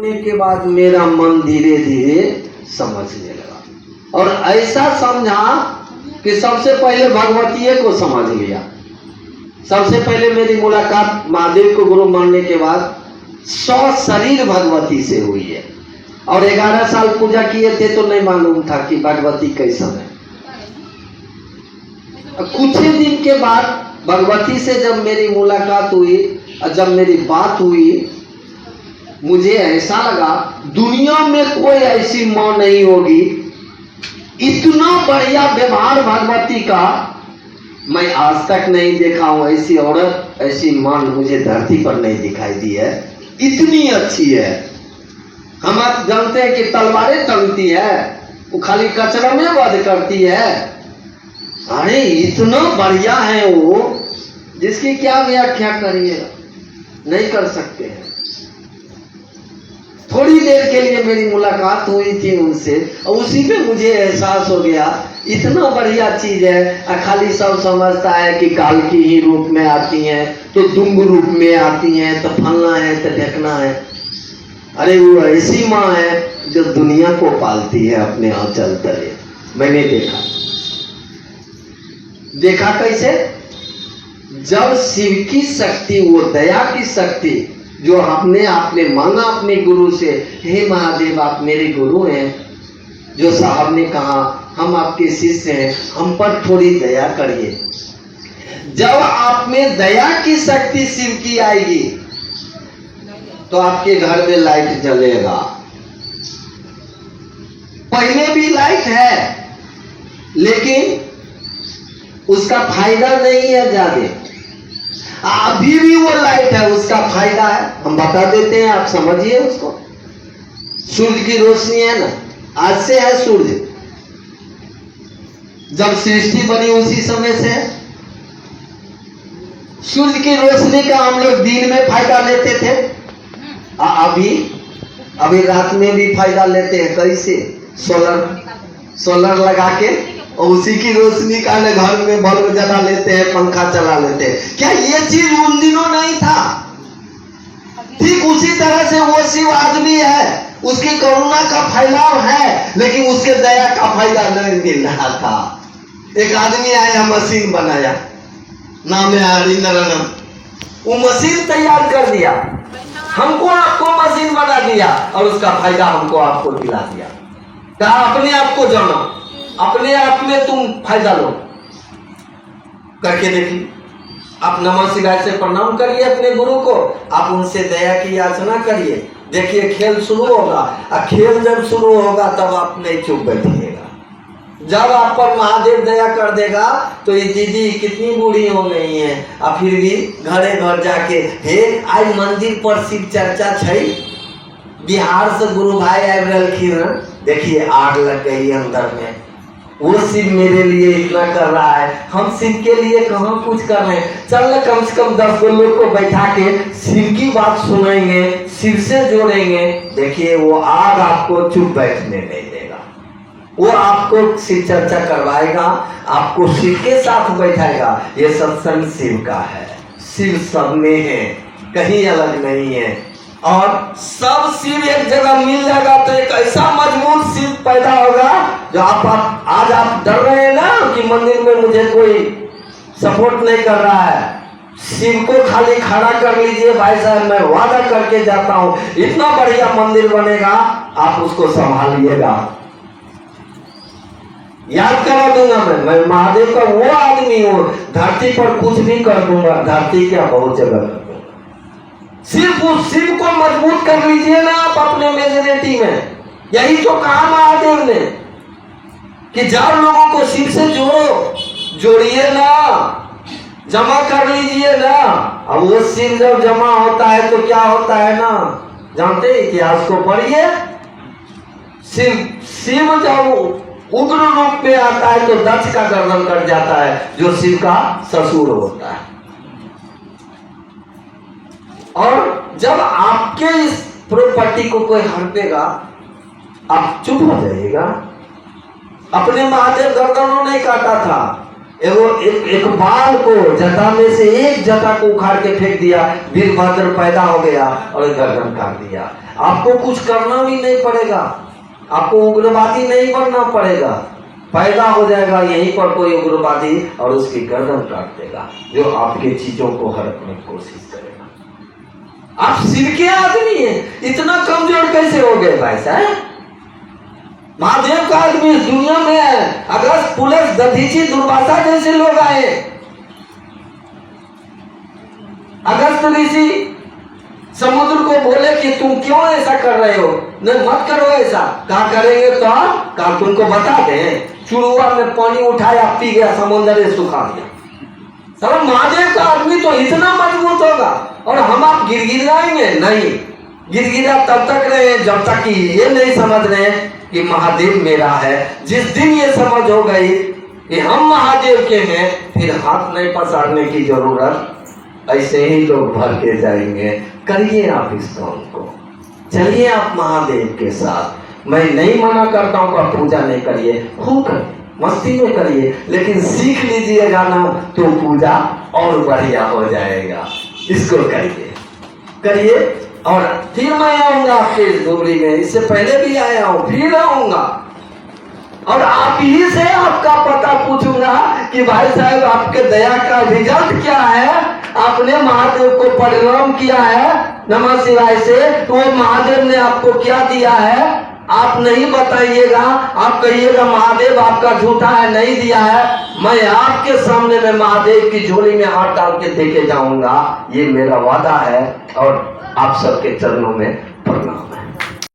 मानने के बाद मेरा मन धीरे धीरे समझने लगा और ऐसा समझा कि सबसे पहले भगवतीय को समझ लिया। सबसे पहले मेरी मुलाकात महादेव को गुरु मानने के बाद शरीर भगवती से हुई है और 11 साल पूजा किए थे तो नहीं मालूम था कि भगवती कैसा है। कुछ ही दिन के बाद भगवती से जब मेरी मुलाकात हुई और जब मेरी बात हुई, मुझे ऐसा लगा दुनिया में कोई ऐसी माँ नहीं होगी, इतना बढ़िया व्यवहार भगवती का मैं आज तक नहीं देखा हूं। ऐसी औरत, ऐसी माँ मुझे धरती पर नहीं दिखाई दी है, इतनी अच्छी है। हम आप जानते हैं कि तलवारें तंगती है, वो खाली कचरा में वध करती है। अरे इतना बढ़िया है वो, जिसकी क्या व्याख्या करिए, नहीं कर सकते हैं। थोड़ी देर के लिए मेरी मुलाकात हुई थी उनसे और उसी पे मुझे एहसास हो गया इतना बढ़िया चीज है। खाली सब समझता है कि काल की ही रूप में आती हैं, तो दुंग रूप में आती हैं, तो फलना है तो ढकना है। अरे वो ऐसी माँ है जो दुनिया को पालती है अपने आंचल तले। मैंने देखा कैसे, जब शिव की शक्ति, वो दया की शक्ति जो आपने मांगा अपने गुरु से, हे महादेव आप मेरे गुरु हैं, जो साहब ने कहा हम आपके शिष्य हैं, हम पर थोड़ी दया करिए। जब आप में दया की शक्ति शिव की आएगी तो आपके घर में लाइट जलेगा। पहले भी लाइट है लेकिन उसका फायदा नहीं है ज्यादा, अभी भी वो लाइट है, उसका फायदा है। हम बता देते हैं, आप समझिए उसको। सूर्य की रोशनी है ना, आज से है सूर्य, जब सृष्टि बनी उसी समय से है। सूर्य की रोशनी का हम लोग दिन में फायदा लेते थे, अभी रात में भी फायदा लेते हैं। कैसे? सोलर लगा के और उसी की रोशनी का घर में बल्ब जला लेते हैं, पंखा चला लेते हैं। क्या ये चीज उन दिनों नहीं था? ठीक उसी तरह से वो शिव आदमी है, उसकी करुणा का फैलाव है, लेकिन उसके दया का फायदा नहीं मिल रहा था। एक आदमी आया, मशीन बनाया, नाम है हरिंद्रनम, वो मशीन तैयार कर दिया, हमको आपको मशीन बना दिया और उसका फायदा हमको आपको दिला दिया। कहा अपने आप को जानो, अपने आप में तुम फायदा लो। करके देखिए, आप नमः शिवाय से प्रणाम करिए अपने गुरु को, आप उनसे दया की याचना करिए। देखिए खेल शुरू होगा, और खेल जब शुरू होगा तब आप नहीं चुप बैठिएगा। जब आप पर महादेव दया कर देगा तो ये दीदी कितनी बूढ़ी हो गई है, और फिर भी घरे घर जाके हे आज मंदिर पर शिव चर्चा छै, बिहार से गुरु भाई आ रहलखिन, देखिए आग लग गई अंदर में। वो शिव मेरे लिए इतना कर रहा है, हम शिव के लिए कहाँ कुछ कर रहे हैं। चल कम से कम 10 लोग को बैठा के शिव की बात सुनाएंगे, शिव से जोड़ेंगे। देखिए वो आग आपको चुप बैठने नहीं देगा, वो आपको शिव चर्चा करवाएगा, आपको शिव के साथ बैठाएगा। ये सत्संग शिव का है, शिव सब में है, कहीं अलग नहीं है। और सब शिव एक जगह मिल जाएगा तो एक ऐसा मजबूत शिव पैदा होगा जो आज आप डर रहे हैं ना कि मंदिर में मुझे कोई सपोर्ट नहीं कर रहा है। शिव को खाली खड़ा कर लीजिए, भाई साहब मैं वादा करके जाता हूं इतना बढ़िया मंदिर बनेगा, आप उसको संभालिएगा। याद करा दूंगा मैं महादेव का वो आदमी हूं, धरती पर कुछ भी कर दूंगा, धरती क्या बहुत जगह कर दूंगा। सिर्फ उस शिव को मजबूत कर लीजिए ना आप अपने मेजोरिटी में। यही तो कहा महादेव ने कि जब लोगों को शिव से जोड़िए ना, जमा कर लीजिए ना। अब वो शिव जब जमा होता है तो क्या होता है ना, जानते हैं इतिहास को पढ़िए। शिव जब उग्र रूप में आता है तो दक्ष का गर्दन कट जाता है, जो शिव का ससुर होता है। और जब आपके इस प्रॉपर्टी को कोई हड़पेगा आप चुप हो जाइएगा। अपने महादेव गर्दनों नहीं काटा था, एक बाल को जटा में से एक जटा को उखाड़ के फेंक दिया, वीरभद्र पैदा हो गया और गर्दन काट दिया। आपको कुछ करना भी नहीं पड़ेगा, आपको उग्रवादी नहीं बनना पड़ेगा। पैदा हो जाएगा यहीं पर कोई उग्रवादी और उसकी गर्दन काट देगा जो आपके चीजों को हड़पने की कोशिश करेगा। आप सिर के आदमी हैं, इतना कमजोर कैसे हो गए भाई साहब? महादेव का आदमी इस दुनिया में है। अगस्त, पुलिस, दधीची, दुर्वासा जैसे लोग आए। अगस्त ऋषि समुद्र को बोले कि तुम क्यों ऐसा कर रहे हो, नहीं मत करो ऐसा। कहा करेंगे तो कहा तुमको बता दें। चुरुआ में पानी उठाया, पी गया, समुद्र सुखा दिया। सब महादेव का आदमी तो इतना मजबूत होगा और हम आप गिड़गिड़ाएंगे नहीं। गिड़गिड़ा तब तक रहे जब तक कि ये नहीं समझ रहे कि महादेव मेरा है। जिस दिन ये समझ हो गई कि हम महादेव के हैं, फिर हाथ नहीं पसारने की जरूरत। ऐसे ही लोग भर के जाएंगे। करिए आप इस काम को, चलिए आप महादेव के साथ। मैं नहीं मना करता हूँ आप पूजा नहीं करिए, खूब करिए, मस्ती में करिए, लेकिन सीख लीजिएगा ना तो पूजा और बढ़िया हो जाएगा। इसको करिए करिए। और फिर मैं आऊंगा आपके इस डोगरी में, इससे पहले भी आया हूं, फिर आऊंगा और आप ही से आपका पता पूछूंगा कि भाई साहब आपके दया का रिजल्ट क्या है। आपने महादेव को प्रणाम किया है नमः शिवाय से, तो महादेव ने आपको क्या दिया है आप नहीं बताइएगा। आप कहिएगा महादेव आपका झूठा है, नहीं दिया है। मैं आपके सामने में महादेव की झोली में हाथ डाल के देके जाऊंगा, ये मेरा वादा है और आप सबके चरणों में